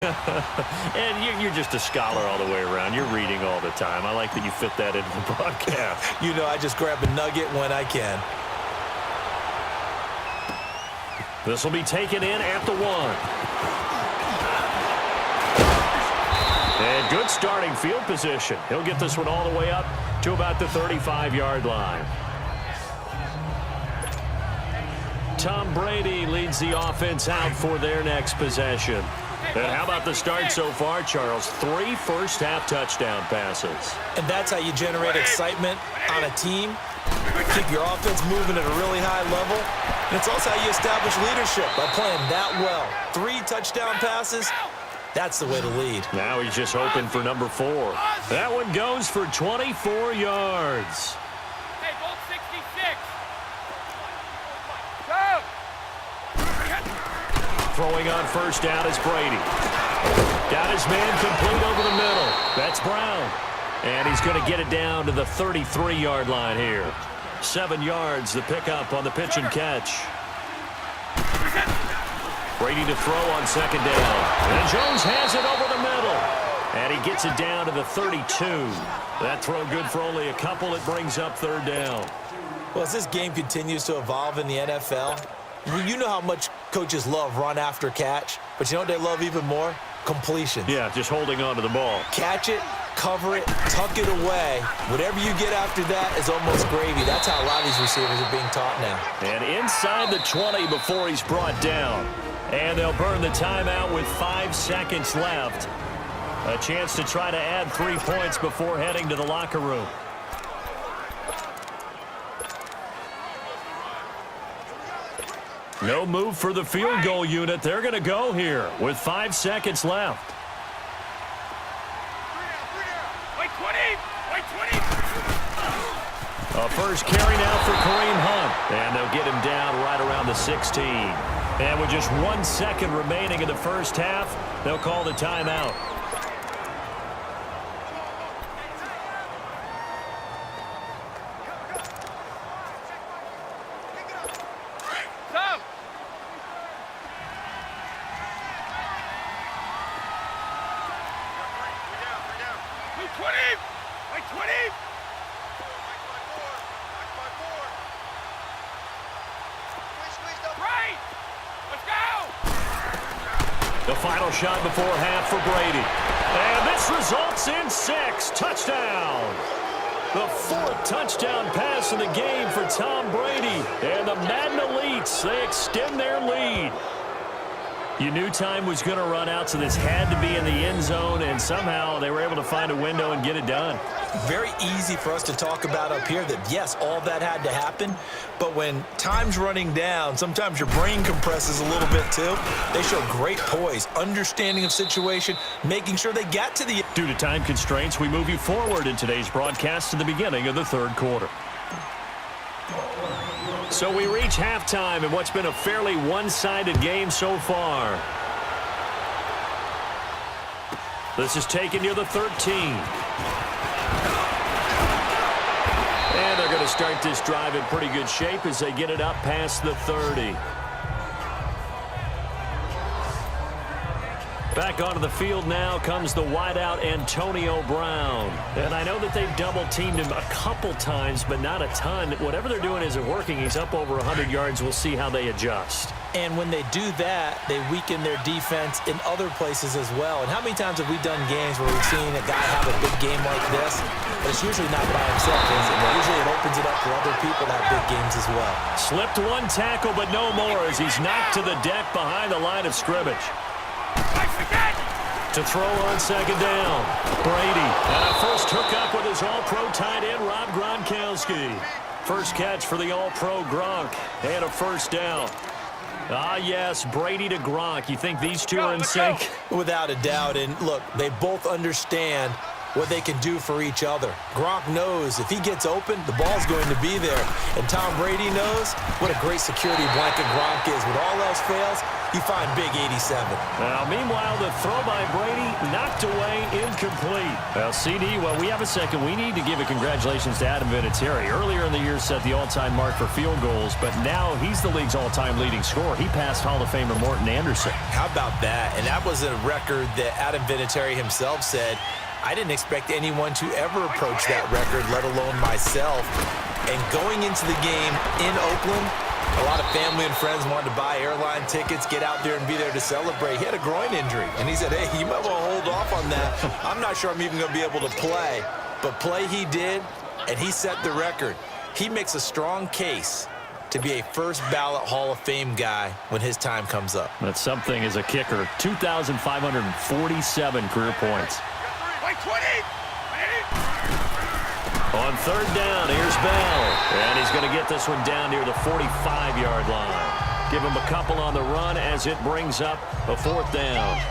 And you're just a scholar all the way around. You're reading all the time. I like that you fit that into the broadcast. You know, I just grab a nugget when I can. This will be taken in at the 1. And good starting field position. He'll get this one all the way up to about the 35-yard line. Tom Brady leads the offense out for their next possession. And how about the start so far, Charles? 3 first-half touchdown passes. And that's how you generate excitement on a team. Keep your offense moving at a really high level. And it's also how you establish leadership by playing that well. 3 touchdown passes, that's the way to lead. Now he's just hoping for number 4. That one goes for 24 yards. Hey, goal 66. Go! Throwing on first down is Brady. Got his man complete over the middle. That's Brown. And he's going to get it down to the 33-yard line here. 7 yards, the pickup on the pitch and catch. Brady to throw on second down. And Jones has it over the middle. And he gets it down to the 32. That throw good for only a couple. It brings up third down. Well, as this game continues to evolve in the NFL, you know how much coaches love run after catch, but you know what they love even more? Completion. Yeah, just holding on to the ball. Catch it, cover it, tuck it away. Whatever you get after that is almost gravy. That's how a lot of these receivers are being taught now. And inside the 20 before he's brought down. And they'll burn the timeout with 5 seconds left. A chance to try to add 3 points before heading to the locker room. No move for the field goal unit. They're going to go here with 5 seconds left. Wait 20! Wait 20! A first carry now for Kareem Hunt. And they'll get him down right around the 16. And with just 1 second remaining in the first half, they'll call the timeout. The final shot before half for Brady. And this results in 6. Touchdown. The 4th touchdown pass of the game for Tom Brady. And the Madden Elites, they extend their lead. You knew time was going to run out, so this had to be in the end zone, and somehow they were able to find a window and get it done. Very easy for us to talk about up here that, yes, all that had to happen, but when time's running down, sometimes your brain compresses a little bit too. They show great poise, understanding of situation, making sure they got to the... Due to time constraints, we move you forward in today's broadcast to the beginning of the 3rd quarter. So we reach halftime in what's been a fairly one-sided game so far. This is taken near the 13. And they're going to start this drive in pretty good shape as they get it up past the 30. Back onto the field now comes the wideout Antonio Brown. And I know that they've double-teamed him a couple times, but not a ton. Whatever they're doing isn't working. He's up over 100 yards. We'll see how they adjust. And when they do that, they weaken their defense in other places as well. And how many times have we done games where we've seen a guy have a big game like this? But it's usually not by himself, is it? Usually it opens it up for other people to have big games as well. Slipped 1 tackle, but no more as he's knocked to the deck behind the line of scrimmage. To throw on second down, Brady. And a first hookup with his all-pro tight end, Rob Gronkowski. First catch for the all-pro Gronk. And a first down. Ah, yes, Brady to Gronk. You think these two are in sync? Without a doubt. And, look, they both understand what they can do for each other. Gronk knows if he gets open, the ball's going to be there. And Tom Brady knows what a great security blanket Gronk is. When all else fails, you find big 87. Now, meanwhile, the throw by Brady knocked away, incomplete. Well, CD, we have a second. We need to give a congratulations to Adam Vinatieri. Earlier in the year, set the all-time mark for field goals, but now he's the league's all-time leading scorer. He passed Hall of Famer Morton Anderson. How about that? And that was a record that Adam Vinatieri himself said, I didn't expect anyone to ever approach that record, let alone myself. And going into the game in Oakland, a lot of family and friends wanted to buy airline tickets, get out there and be there to celebrate. He had a groin injury, and he said, hey, you might want to hold off on that. I'm not sure I'm even going to be able to play. But play he did, and he set the record. He makes a strong case to be a first-ballot Hall of Fame guy when his time comes up. That's something as a kicker. 2,547 career points. Wait, 20. On third down, here's Bell. And he's going to get this one down near the 45-yard line. Give him a couple on the run as it brings up a fourth down.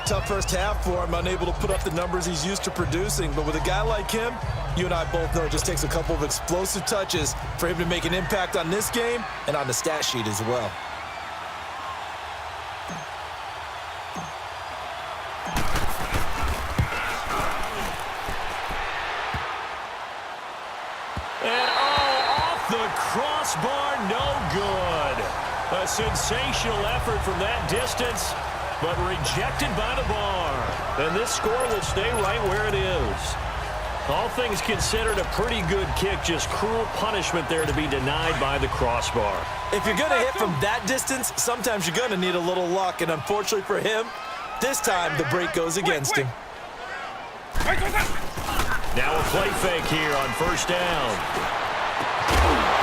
Tough first half for him, unable to put up the numbers he's used to producing. But with a guy like him, you and I both know it just takes a couple of explosive touches for him to make an impact on this game and on the stat sheet as well. And off the crossbar, no good. A sensational effort from that distance, but rejected by the bar. And this score will stay right where it is. All things considered, a pretty good kick, just cruel punishment there to be denied by the crossbar. If you're going to hit from that distance, sometimes you're going to need a little luck. And unfortunately for him, this time the break goes against him. Now a play fake here on first down.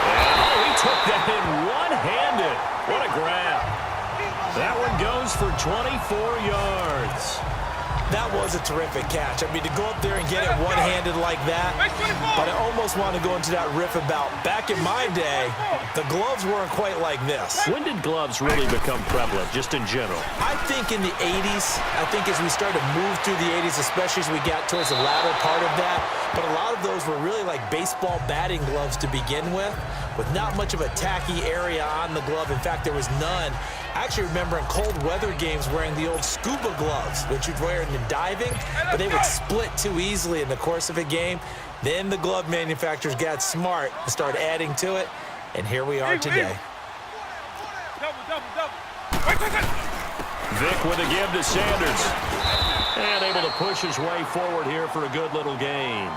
And he took that in one-handed. What a grab. That one goes for 24 yards. That was a terrific catch. I mean, to go up there and get it one-handed like that, but I almost want to go into that riff about back in my day, the gloves weren't quite like this. When did gloves really become prevalent, just in general? I think in the 80s. I think as we started to move through the 80s, especially as we got towards the latter part of that, but a lot of those were really like baseball batting gloves to begin with not much of a tacky area on the glove. In fact, there was none. I actually remember in cold weather games wearing the old scuba gloves, which you'd wear in the diving, but they would split too easily in the course of a game. Then the glove manufacturers got smart and started adding to it, and here we are today. Vic with a give to Sanders. And able to push his way forward here for a good little gain.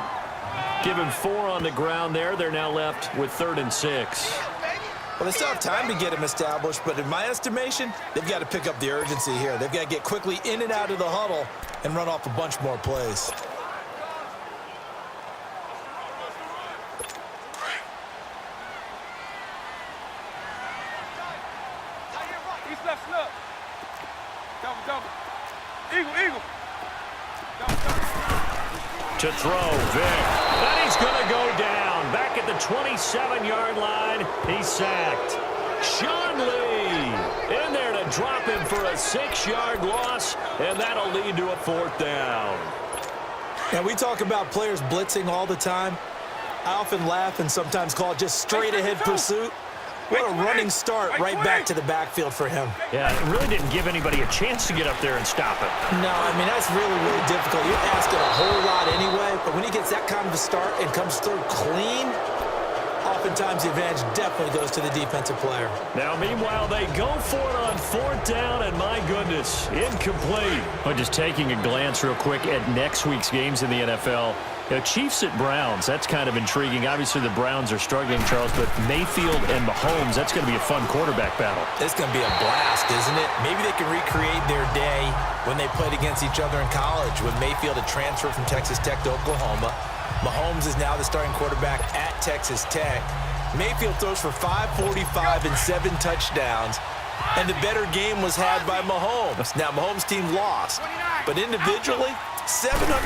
Give him 4 on the ground there. They're now left with 3rd and 6. Well, they still have time to get him established, but in my estimation, they've got to pick up the urgency here. They've got to get quickly in and out of the huddle and run off a bunch more plays. East left snub. Double. Eagle. Double. To throw, Vic. And he's going to go down. Back at the 27-yard line, he's sacked. Sean Lee in there to drop him for a 6-yard loss, and that'll lead to a 4th down. Now, we talk about players blitzing all the time. I often laugh and sometimes call it just straight-ahead pursuit. What a running start right back to the backfield for him. Yeah, it really didn't give anybody a chance to get up there and stop it. No, I mean, that's really, really difficult. You're asking a whole lot anyway, but when he gets that kind of a start and comes through clean, oftentimes the advantage definitely goes to the defensive player. Now, meanwhile, they go for it on 4th down, and my goodness, incomplete. But just taking a glance real quick at next week's games in the NFL, Chiefs at Browns, that's kind of intriguing. Obviously, the Browns are struggling, Charles, but Mayfield and Mahomes, that's going to be a fun quarterback battle. It's going to be a blast, isn't it? Maybe they can recreate their day when they played against each other in college, when Mayfield had transferred from Texas Tech to Oklahoma. Mahomes is now the starting quarterback at Texas Tech. Mayfield throws for 545 and 7 touchdowns, and the better game was had by Mahomes. Now, Mahomes' team lost, but individually, 734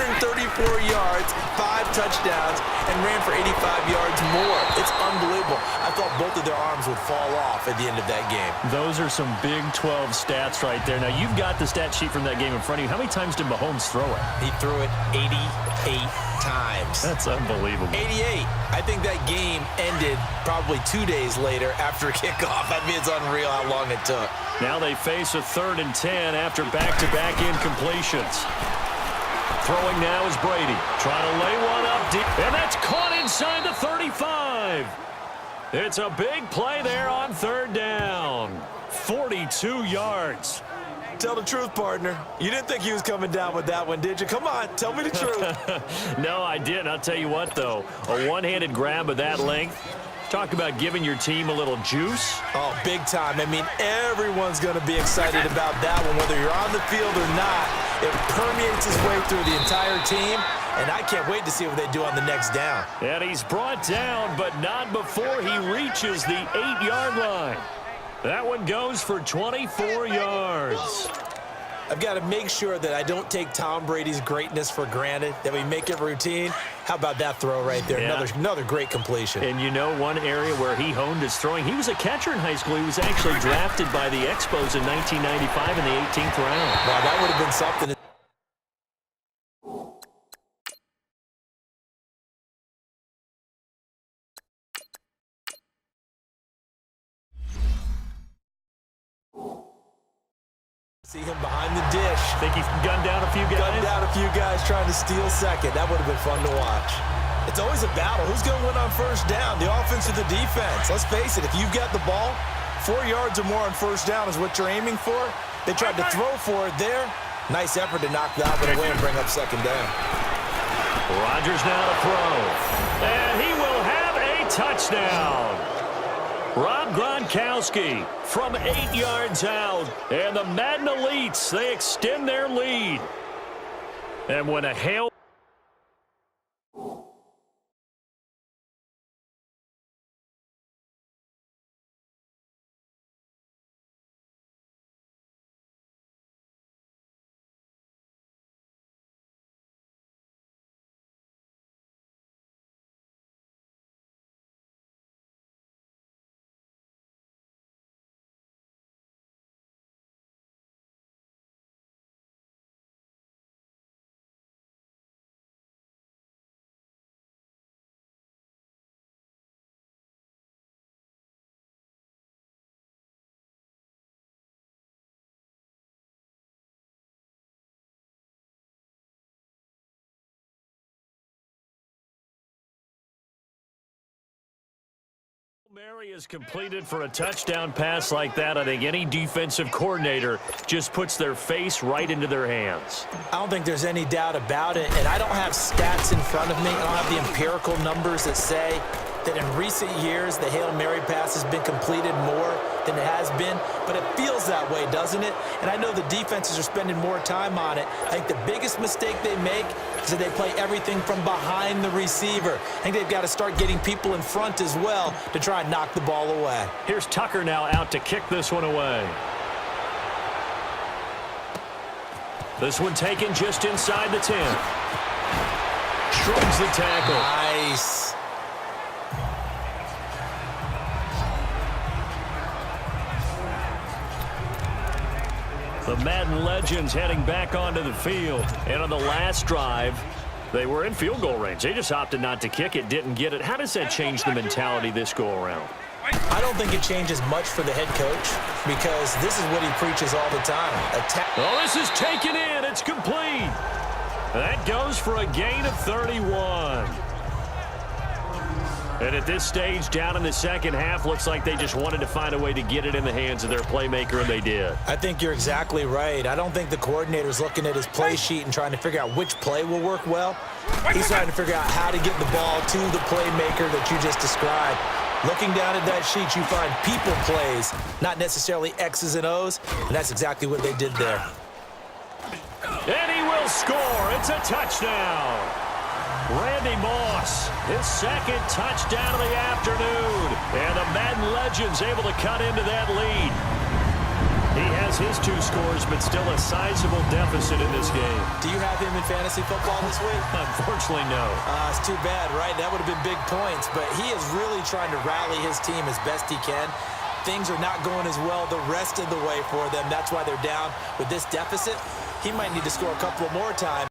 yards, 5 touchdowns, and ran for 85 yards more. It's unbelievable. I thought both of their arms would fall off at the end of that game. Those are some Big 12 stats right there. Now, you've got the stat sheet from that game in front of you. How many times did Mahomes throw it? He threw it 88 times. That's unbelievable. 88. I think that game ended probably 2 days later after kickoff. I mean, it's unreal how long it took. Now they face a 3rd and 10 after back-to-back incompletions. Throwing now is Brady. Trying to lay one up deep. And that's caught inside the 35. It's a big play there on 3rd down. 42 yards. Tell the truth, partner. You didn't think he was coming down with that one, did you? Come on, tell me the truth. No, I didn't. I'll tell you what, though. A one-handed grab of that length. Talk about giving your team a little juice. Oh, big time. I mean, everyone's going to be excited about that one, whether you're on the field or not. It permeates his way through the entire team, and I can't wait to see what they do on the next down. And he's brought down, but not before he reaches the 8-yard line. That one goes for 24 yards. I've got to make sure that I don't take Tom Brady's greatness for granted, that we make it routine. How about that throw right there? Yeah. Another great completion. And you know one area where he honed his throwing? He was a catcher in high school. He was actually drafted by the Expos in 1995 in the 18th round. Wow, that would have been something. See him behind the dish. Think he's gunned down a few guys? Gunned down a few guys trying to steal second. That would have been fun to watch. It's always a battle. Who's going to win on 1st down, the offense or the defense? Let's face it, if you've got the ball, 4 yards or more on 1st down is what you're aiming for. They tried to throw for it there. Nice effort to knock that one away and bring up 2nd down. Rodgers now to throw. And he will have a touchdown. Rob Gronkowski from 8 yards out. And the Madden Elites, they extend their lead. And when a hail... Mary is completed for a touchdown pass like that. I think any defensive coordinator just puts their face right into their hands. I don't think there's any doubt about it, and I don't have stats in front of me. I don't have the empirical numbers that say that in recent years the Hail Mary pass has been completed more than it has been, but it feels that way, doesn't it? And I know the defenses are spending more time on it. I think the biggest mistake they make is that they play everything from behind the receiver. I think they've got to start getting people in front as well to try and knock the ball away. Here's Tucker now out to kick this one away. This one taken just inside the 10. Shrugs the tackle. Nice. The Madden legends heading back onto the field. And on the last drive, they were in field goal range. They just opted not to kick it, didn't get it. How does that change the mentality this go-around? I don't think it changes much for the head coach because this is what he preaches all the time. Oh, this is taken in. It's complete. That goes for a gain of 31. And at this stage, down in the second half, looks like they just wanted to find a way to get it in the hands of their playmaker, and they did. I think you're exactly right. I don't think the coordinator's looking at his play sheet and trying to figure out which play will work well. He's trying to figure out how to get the ball to the playmaker that you just described. Looking down at that sheet, you find people plays, not necessarily X's and O's, and that's exactly what they did there. And he will score. It's a touchdown. Randy Moss, his second touchdown of the afternoon. And the Madden legends able to cut into that lead. He has his 2 scores, but still a sizable deficit in this game. Do you have him in fantasy football this week? Unfortunately, no. It's too bad, right? That would have been big points, but he is really trying to rally his team as best he can. Things are not going as well the rest of the way for them. That's why they're down with this deficit. He might need to score a couple more times.